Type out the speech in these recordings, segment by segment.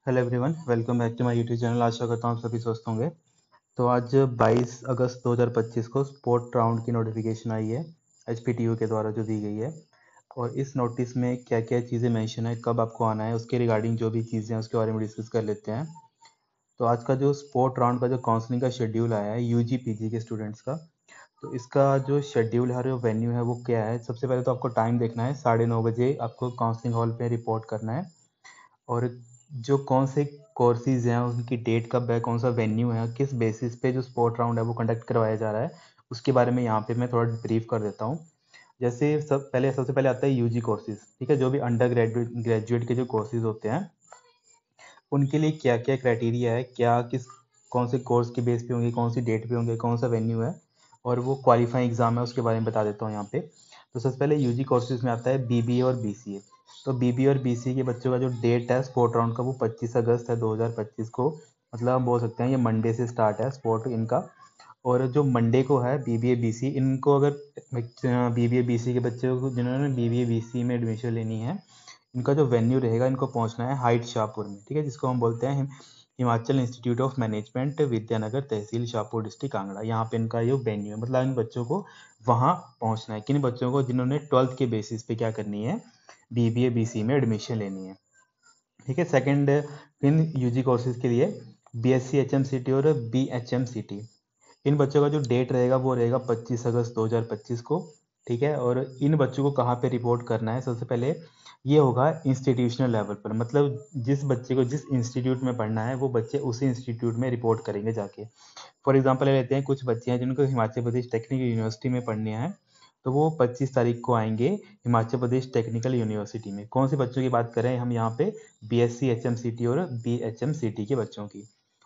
Hello everyone, welcome back to my YouTube channel. आशा करता हूँ आप सभी स्वस्थ होंगे। तो आज 22 अगस्त 2025 को स्पोर्ट राउंड की नोटिफिकेशन आई है एचपीटीयू के द्वारा जो दी गई है। और इस नोटिस में क्या क्या चीज़ें मेंशन है, कब आपको आना है, उसके रिगार्डिंग जो भी चीज़ें हैं उसके बारे में डिस्कस कर लेते हैं। तो आज का जो स्पोर्ट राउंड का जो काउंसलिंग का शेड्यूल आया है यूजी पीजी के स्टूडेंट्स का, तो इसका जो शेड्यूल है और जो वेन्यू है वो क्या है। सबसे पहले तो आपको टाइम देखना है, 9:30 बजे आपको काउंसलिंग हॉल पे रिपोर्ट करना है। और जो कौन से कोर्सेज हैं, उनकी डेट कब है, कौन सा वेन्यू है, किस बेसिस पे जो स्पोर्ट राउंड है वो कंडक्ट करवाया जा रहा है, उसके बारे में यहाँ पे मैं थोड़ा ब्रीफ कर देता हूँ। जैसे सबसे पहले आता है यूजी कोर्सेज। ठीक है, जो भी अंडर ग्रेजुएट के जो कोर्सेज होते हैं उनके लिए क्या क्या क्राइटेरिया है, क्या किस कौन से कोर्स के बेस पे होंगे, कौन सी डेट पे होंगे, कौन सा वेन्यू है, और वो क्वालिफाइंग एग्जाम है उसके बारे में बता देता हूँ यहाँ पे। तो सबसे पहले यूजी कोर्सेज में आता है बीबीए और बीसीए। तो बीबीए और बीसीए के बच्चों का जो डेट है स्पोर्ट राउंड का वो 25 अगस्त है 2025 को। मतलब हम बोल सकते हैं ये मंडे से स्टार्ट है स्पोर्ट इनका। और जो मंडे को है बीबीए बीसी, इनको अगर बीबीए बीसी के बच्चों को जिन्होंने बीबीए बीसी में एडमिशन लेनी है, इनका जो वेन्यू रहेगा, इनको पहुंचना है हाइट शाहपुर में। ठीक है, जिसको हम बोलते हैं Himachal institute of management Vidyanagar tehsil Shahpur district Kangra. यहाँ पे इनका ये वेन्यू है, मतलब इन बच्चों को वहाँ पहुँचना है। किन बच्चों को? जिन्होंने 12th के बेसिस पे क्या करनी है, बीबीए बीसी में एडमिशन लेनी है। ठीक है, सेकंड इन यूजी कोर्सेज के लिए बीएससी एचएमसीटी और बीएचएमसीटी, इन बच्चों का जो डेट रहेगा वो रहेगा 25 अगस्त 2025 को। ठीक है, और इन बच्चों को कहाँ पे रिपोर्ट करना है? सबसे पहले ये होगा इंस्टीट्यूशनल लेवल पर, मतलब जिस बच्चे को जिस इंस्टीट्यूट में पढ़ना है वो बच्चे उसी इंस्टीट्यूट में रिपोर्ट करेंगे जाके। फॉर एग्जांपल ले लेते हैं, कुछ बच्चे हैं जिनको हिमाचल प्रदेश टेक्निकल यूनिवर्सिटी में पढ़ने हैं, तो वो 25 तारीख को आएंगे हिमाचल प्रदेश टेक्निकल यूनिवर्सिटी में। कौन से बच्चों की बात कर रहे हैं हम यहाँ पे? बीएससी एचएमसीटी और बीएचएमसीटी के बच्चों की।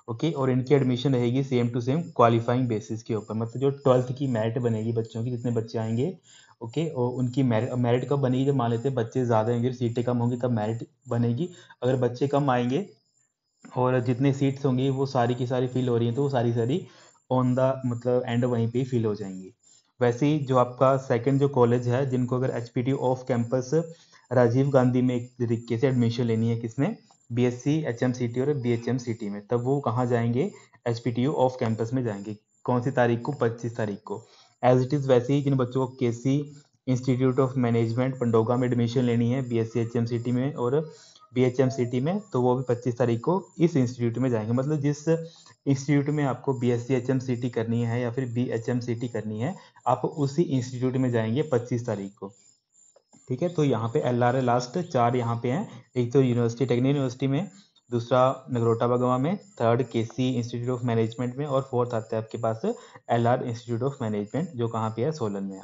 ओके, और इनकी एडमिशन रहेगी same to same qualifying basis के ऊपर, मतलब जो 12th की मेरिट बनेगी बच्चों की, जितने बच्चे आएंगे। ओके, और उनकी मेरिट कब बनेगी? जब मान लेते हैं बच्चे ज़्यादा होंगे, सीटें कम होंगी, तब मेरिट बनेगी। अगर बच्चे कम आएंगे और जितनी सीट्स होंगी वो सारी की सारी फिल हो रही हैं, तो वो सारी सारी ऑन द मतलब एंड वहीं पे ही फिल हो जाएंगी। वैसे ही जो आपका सेकंड जो कॉलेज है, जिनको अगर HPT off campus Rajiv Gandhi में एक तरीके से एडमिशन लेनी है, किसमें? बीएससी एचएमसीटी और बीएचएमसीटी में, तब वो कहाँ जाएंगे? एचपीटीयू ऑफ कैंपस में जाएंगे। कौन सी तारीख को? 25 तारीख को। एज इट इज़ वैसे ही जिन बच्चों को केसी इंस्टीट्यूट ऑफ मैनेजमेंट पंडोगा में एडमिशन लेनी है बीएससी एचएमसीटी में और बीएचएमसीटी में, तो वो भी 25 तारीख को इस इंस्टीट्यूट में जाएंगे। मतलब जिस इंस्टीट्यूट में आपको बीएससी एचएमसीटी करनी है या फिर बीएचएमसीटी करनी है, आप उसी इंस्टीट्यूट में जाएंगे 25 तारीख को। ठीक है, तो यहाँ पे एलआर लास्ट 4 यहाँ पे हैं। एक तो यूनिवर्सिटी टेक्निकल यूनिवर्सिटी में, दूसरा नगरोटा बगवा में, third KC institute of management में, और फोर्थ आता है आपके पास एलआर इंस्टीट्यूट ऑफ मैनेजमेंट, जो कहाँ पे है? सोलन में है।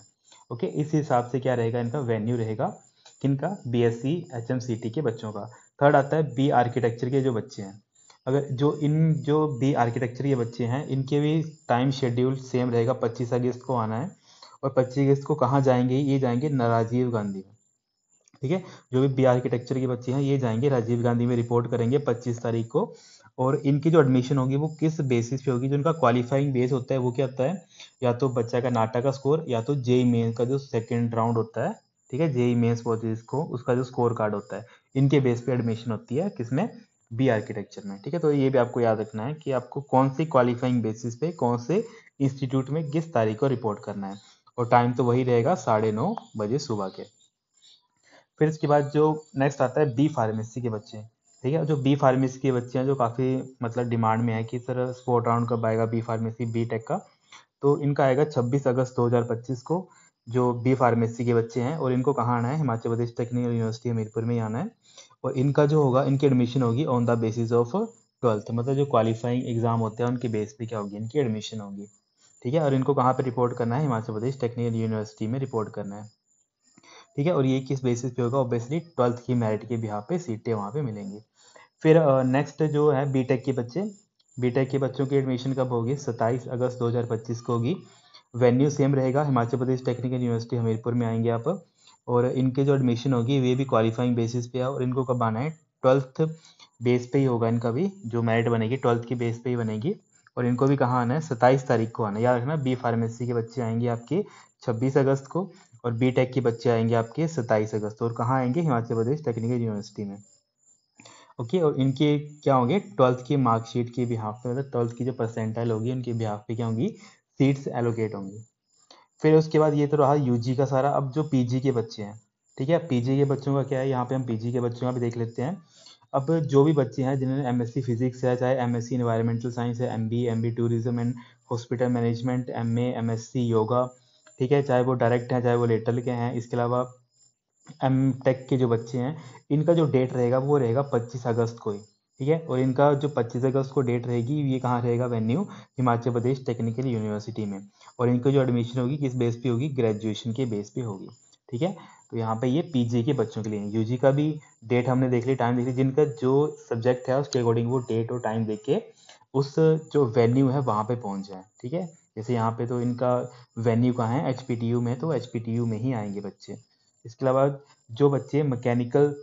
ओके, इस हिसाब से क्या रहेगा इनका वेन्यू रहेगा, किनका? बीएससी एचएमसीटी के बच्चों का। थर्ड आता है बी आर्किटेक्चर के जो बच्चे हैं। अगर जो बी आर्किटेक्चर के बच्चे हैं, इनके भी टाइम शेड्यूल सेम रहेगा, 25 अगस्त को आना है। और 25 अगस्त को कहाँ जाएंगे? ये जाएंगे राजीव गांधी में। ठीक है, जो भी बी आर्किटेक्चर के बच्चे हैं ये जाएंगे राजीव गांधी में, रिपोर्ट करेंगे 25 तारीख को। और इनकी जो एडमिशन होगी वो किस बेसिस पे होगी? जो इनका क्वालिफाइंग बेस होता है वो क्या होता है? या तो बच्चा का नाटा का स्कोर, या तो जेई मेंस का जो सेकंड राउंड होता है। ठीक है, जेई मेंस बोलते हैं इसको, उसका जो स्कोर कार्ड होता है, इनके बेस पे एडमिशन होती है किसमें? बी आर्किटेक्चर में। ठीक है, तो ये भी आपको याद रखना है कि आपको कौन सी क्वालिफाइंग बेसिस पे कौन से इंस्टीट्यूट में किस तारीख को रिपोर्ट करना है। और टाइम तो वही रहेगा 9:30 बजे सुबह के। फिर इसके बाद जो नेक्स्ट आता है बी फार्मेसी के बच्चे। ठीक है, जो बी फार्मेसी के बच्चे हैं जो काफ़ी मतलब डिमांड में है कि सर स्पोर्ट राउंड कब आएगा बी फार्मेसी बी टेक का, तो इनका आएगा 26 अगस्त 2025 को। जो बी फार्मेसी के बच्चे हैं, और इनको कहाँ आना है? हिमाचल प्रदेश टेक्निकल यूनिवर्सिटी हमीरपुर में ही आना है। और इनका जो होगा, इनकी एडमिशन होगी on the basis of 12th, मतलब जो क्वालिफाइंग एग्जाम होते हैं उनके बेस पे क्या होगी? इनकी एडमिशन होगी। ठीक है, और इनको कहाँ पे रिपोर्ट करना है? हिमाचल प्रदेश टेक्निकल यूनिवर्सिटी में रिपोर्ट करना है। ठीक है, और ये किस बेसिस पे होगा? ऑब्वियसली 12th की मेरिट के बिहाफ पे सीटें वहाँ पे मिलेंगी। फिर नेक्स्ट जो है बीटेक के बच्चे। बीटेक के बच्चों की एडमिशन कब होगी? 27 अगस्त 2025 को होगी। वेन्यू सेम रहेगा, हिमाचल प्रदेश टेक्निकल यूनिवर्सिटी हमीरपुर में आएंगे आप। और इनके जो एडमिशन होगी वे भी क्वालिफाइंग बेसिस पे है, और इनको कब आना है? 12th बेस पे ही होगा इनका भी, जो मेरिट बनेगी 12th की बेस पे ही बनेगी। और इनको भी कहाँ आना है? 27 तारीख को आना है। याद रखना, बी फार्मेसी के बच्चे आएंगे आपके 26 अगस्त को, और बी टेक के बच्चे आएंगे आपके 27 अगस्त। और कहाँ आएंगे? हिमाचल प्रदेश टेक्निकल यूनिवर्सिटी में। ओके। और इनके क्या होंगे, 12th की मार्कशीट के बिहाफ पे, मतलब 12th की जो परसेंटाइल होगी उनके बिहाफ पे क्या होंगी, सीट्स एलोकेट होंगी। फिर उसके बाद ये तो रहा यूजी का सारा। अब जो पीजी के बच्चे हैं, ठीक है, पीजी के बच्चों का क्या है, यहाँ पे हम पीजी के बच्चों का भी देख लेते हैं। अब जो भी बच्चे हैं जिन्होंने एमएससी फिजिक्स है, चाहे एमएससी एनवायरमेंटल साइंस है, MB tourism and hospital management, MA MSc yoga, ठीक है, चाहे वो डायरेक्ट हैं चाहे वो लेटरल के हैं। इसके अलावा एम टेक के जो बच्चे हैं, इनका जो डेट रहेगा वो रहेगा 25 अगस्त को ही, ठीक है। और इनका जो 25 अगस्त को डेट रहेगी, ये कहाँ रहेगा, venue Himachal Pradesh technical university में। और इनको जो एडमिशन होगी किस बेस पे होगी, ग्रेजुएशन के बेस पे होगी, ठीक है। तो यहाँ पे ये पीजी के बच्चों के लिए, यूजी का भी डेट हमने देख ली, टाइम देख ली, जिनका जो सब्जेक्ट है उसके अकॉर्डिंग वो डेट और टाइम देख के उस जो वेन्यू है वहाँ पे पहुँच जाए, ठीक है। जैसे यहाँ पे तो इनका वेन्यू कहाँ है, एचपीटीयू में, तो एचपीटीयू में ही आएंगे बच्चे। इसके अलावा जो बच्चे मैकेनिकल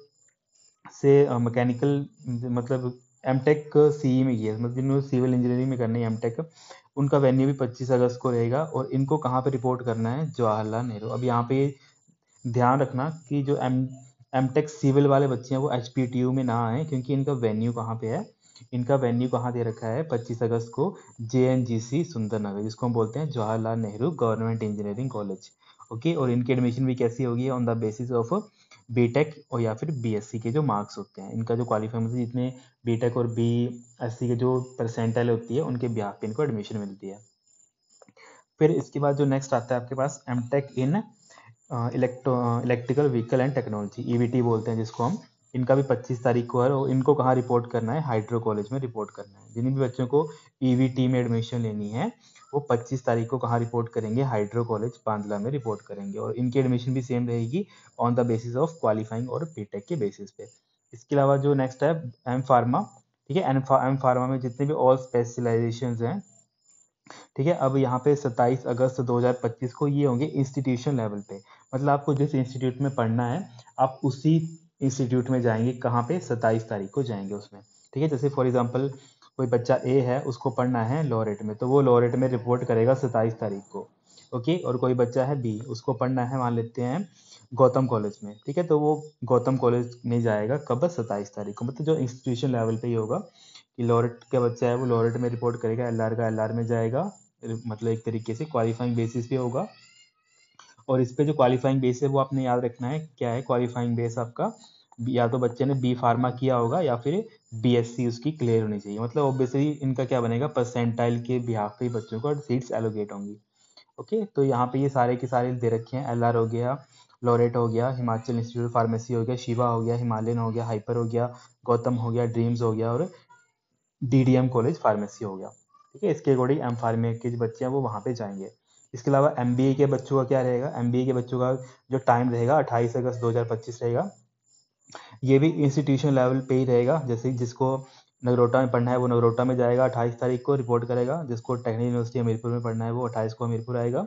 से मैकेनिकल मतलब एमटेक सीई में किया, मतलब जिन्होंने सिविल इंजीनियरिंग में करनी है एमटेक, उनका वेन्यू भी 25 अगस्त को रहेगा। और इनको कहाँ पे रिपोर्ट करना है, जवाहरलाल नेहरू। अब यहाँ पे ध्यान रखना कि जो एमटेक सिविल वाले बच्चे हैं वो एचपीटीयू में ना आए, क्योंकि इनका वेन्यू कहाँ पे है, इनका वेन्यू कहाँ दे रखा है 25 अगस्त को, जेएनजीसी सुंदरनगर, जिसको हम बोलते हैं Jawaharlal Nehru government engineering college. Okay. और इनकी एडमिशन भी कैसी होगी, on the basis of BTech और या फिर बीएससी के जो मार्क्स होते हैं, इनका जो क्वालिफाई, मतलब जितने बीटेक और बीएससी के जो परसेंटाइल होती है उनके बिहाफ पे इनको एडमिशन मिलती है। फिर इसके बाद जो नेक्स्ट आता है आपके पास, MTech in electrical vehicle and technology, EVT बोलते हैं जिसको हम। इनका भी 25 तारीख को है, और इनको कहाँ रिपोर्ट करना है, हाइड्रो कॉलेज में रिपोर्ट करना है। जिन भी बच्चों को ईवीटी में एडमिशन लेनी है वो 25 तारीख को कहाँ रिपोर्ट करेंगे, हाइड्रो कॉलेज बांदला में रिपोर्ट करेंगे। और इनकी एडमिशन भी सेम रहेगी, on the basis of qualifying और बीटेक के बेसिस पे। इसके अलावा जो नेक्स्ट है एम फार्मा, ठीक है। एम फार्मा में जितने भी ऑल स्पेशलाइजेशन हैं, ठीक है। अब यहाँ पे 27 अगस्त 2025 को ये होंगे इंस्टीट्यूशन लेवल पे, मतलब आपको जिस इंस्टीट्यूट में पढ़ना है आप उसी इंस्टीट्यूट में जाएंगे, कहाँ पे, 27 तारीख को जाएंगे उसमें, ठीक है। जैसे फॉर एग्जांपल कोई बच्चा ए है, उसको पढ़ना है लॉरेट में, तो वो लॉरेट में रिपोर्ट करेगा 27 तारीख को। ओके। और कोई बच्चा है बी, उसको पढ़ना है मान लेते हैं गौतम कॉलेज में, ठीक है, तो वो गौतम कॉलेज में जाएगा कब, 27 तारीख को। मतलब जो इंस्टीट्यूशन लेवल पे ही होगा कि लॉरेट का बच्चा है वो लॉरेट में रिपोर्ट करेगा, एलआर का एलआर में जाएगा, मतलब एक तरीके से क्वालिफाइंग बेसिस पे होगा। और इस पे जो क्वालिफाइंग बेस है वो आपने याद रखना है, क्या है क्वालिफाइंग बेस आपका, या तो बच्चे ने बी फार्मा किया होगा या फिर बीएससी उसकी क्लियर होनी चाहिए। मतलब ऑब्वियसली इनका क्या बनेगा, परसेंटाइल के बिहाफ पे ही बच्चों को सीट्स एलोकेट होंगी। ओके। तो यहाँ पे ये सारे के सारे दे रखे हैं, एलआर हो गया, लॉरेट हो गया, हिमाचल इंस्टीट्यूट फार्मेसी हो गया, शिवा हो गया, हिमालयन हो गया, हाइपर हो गया, गौतम हो गया, ड्रीम्स हो गया, और डीडीएम कॉलेज फार्मेसी हो गया, ठीक है। इसके अकॉर्डिंग एम फार्मे के जो बच्चे हैं वो वहाँ पे जाएंगे। इसके अलावा एमबीए के बच्चों का क्या रहेगा, एमबीए के बच्चों का जो टाइम रहेगा 28 अगस्त 2025 रहेगा। ये भी इंस्टीट्यूशन लेवल पे ही रहेगा, जैसे जिसको नगरोटा में पढ़ना है वो नगरोटा में जाएगा, 28 तारीख को रिपोर्ट करेगा। जिसको टेक्निकल यूनिवर्सिटी हमीरपुर में पढ़ना है वो 28 को हमीरपुर आएगा।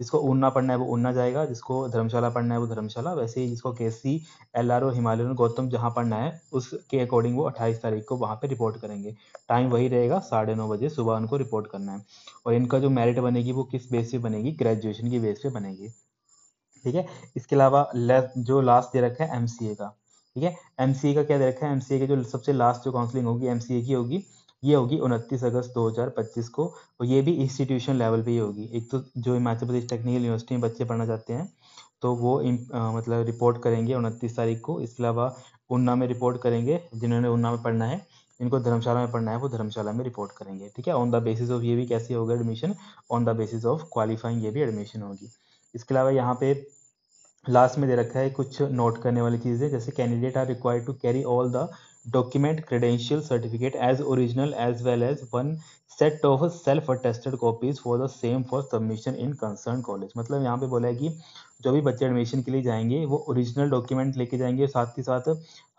जिसको ऊना पढ़ना है वो ऊना जाएगा, जिसको धर्मशाला पढ़ना है वो धर्मशाला। वैसे ही जिसको केसी, एलआर और हिमालयन और गौतम जहाँ पढ़ना है उसके अकॉर्डिंग वो 28 तारीख को वहाँ पे रिपोर्ट करेंगे। टाइम वही रहेगा, 9:30 बजे सुबह उनको रिपोर्ट करना है। और इनका जो मेरिट बनेगी वो किस बेस पे बनेगी, ग्रेजुएशन की बेस पे बनेगी, ठीक है। इसके अलावा जो लास्ट दे रखा है एमसीए का, ठीक है। एमसीए का क्या दे रखा है, एमसीए के जो सबसे लास्ट जो काउंसलिंग होगी एमसीए की होगी, ये होगी 29 अगस्त 2025 को। और ये भी इंस्टीट्यूशन लेवल पे ही होगी। एक तो जो हिमाचल प्रदेश टेक्निकल यूनिवर्सिटी में बच्चे पढ़ना चाहते हैं तो वो मतलब रिपोर्ट करेंगे 29 तारीख को। इसके अलावा ऊना में रिपोर्ट करेंगे, जिन्होंने ऊना में पढ़ना है, जिनको धर्मशाला में पढ़ना है वो धर्मशाला में रिपोर्ट करेंगे, ठीक है। ऑन द बेसिस ऑफ ये भी कैसे होगा admission, on the basis of qualifying ये भी एडमिशन होगी। इसके अलावा यहाँ पे लास्ट में दे रखा है कुछ नोट करने वाली चीज़ें, जैसे candidate are required to carry all the document credential certificate as original as well as one set of self attested copies for the same for submission in concern college. मतलब यहाँ पे बोला है कि जो भी बच्चे एडमिशन के लिए जाएंगे वो ओरिजिनल डॉक्यूमेंट लेके जाएंगे, साथ ही साथ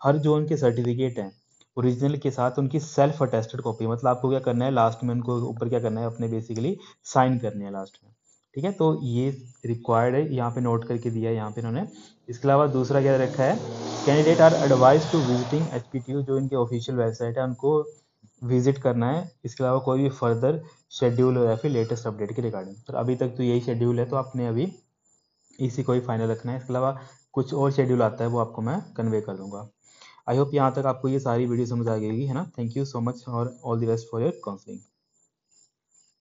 हर जो उनके सर्टिफिकेट हैं ओरिजिनल के साथ उनकी सेल्फ अटेस्टेड कॉपी, मतलब आपको क्या करना है लास्ट में उनको ऊपर क्या करना है, अपने बेसिकली साइन करने हैं लास्ट में, ठीक है। तो ये रिक्वायर्ड है, यहाँ पे नोट करके दिया है यहाँ पे इन्होंने। इसके अलावा दूसरा क्या रखा है, candidate are advise to visiting HPTU, जो इनके ऑफिशियल वेबसाइट है उनको विजिट करना है। इसके अलावा कोई भी फर्दर शेड्यूल हो या फिर लेटेस्ट अपडेट के रिगार्डिंग, तो अभी तक तो यही शेड्यूल है, तो आपने अभी इसी को ही फाइनल रखना है। इसके अलावा कुछ और शेड्यूल आता है वो आपको मैं कन्वे कर दूंगा। आई होप यहाँ तक आपको ये सारी वीडियो समझ आ गई है ना। थैंक यू सो मच और all the best for your counselling.